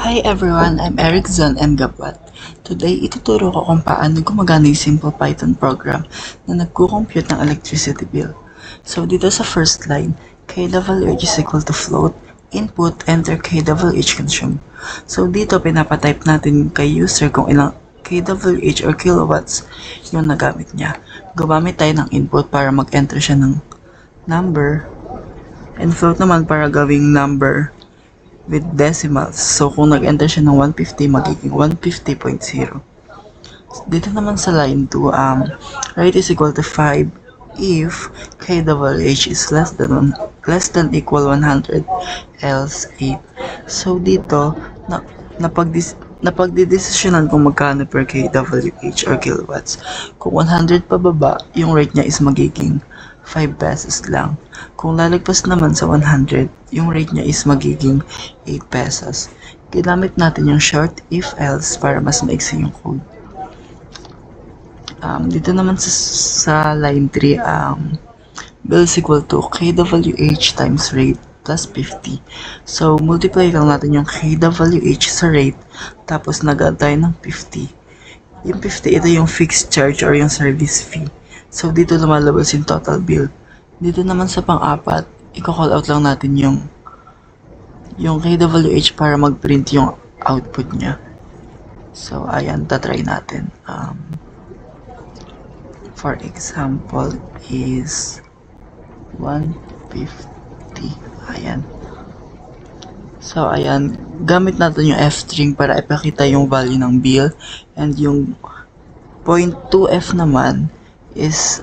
Hi everyone, I'm Erickson M. Gabwat. Today, ituturo ko kung paano gumagana yung simple Python program na nagko-compute ng electricity bill. So, dito sa first line, kWh is equal to float, input, enter kWh consume. So, dito pinapatype natin kay user kung ilang kWh or kilowatts yung nagamit niya. Gumamit tayo ng input para mag-enter siya ng number, and float naman para gawing number with decimals. So, kung nag-enter siya ng 150, magiging 150.0. Dito naman sa line 2, right is equal to 5 if kWh is less than equal 100, else 8. So, dito, napagdidesisyonan kung magkano per kWh or kilowatts. Kung 100 pababa, yung rate niya is magiging 5 pesos lang. Kung lalagpas naman sa 100, yung rate niya is magiging 8 pesos. Ginamit natin yung short if-else para mas maiksi yung code. Dito naman sa line 3, bill is equal to kWh times rate plus 50. So, multiply lang natin yung kWh sa rate, tapos nag-add tayo ng 50. Yung 50, ito yung fixed charge or yung service fee. So, dito lumalabas yung total bill. Dito naman sa pang-apat, i-call out lang natin yung kWh para mag-print yung output niya. So, ayan, tatry natin. For example, is 150. Ayan. So, ayan. Gamit natin yung f-string para ipakita yung value ng bill. And yung 0.2f naman is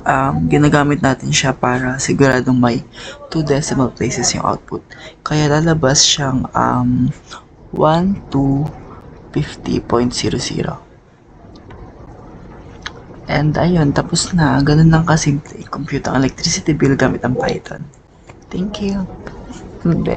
ginagamit natin siya para siguradong may 2 decimal places yung output. Kaya lalabas siyang 1250.00. And ayun, tapos na. Ganun lang kasimple i-compute ang electricity bill gamit ang Python. Thank you. Hindi.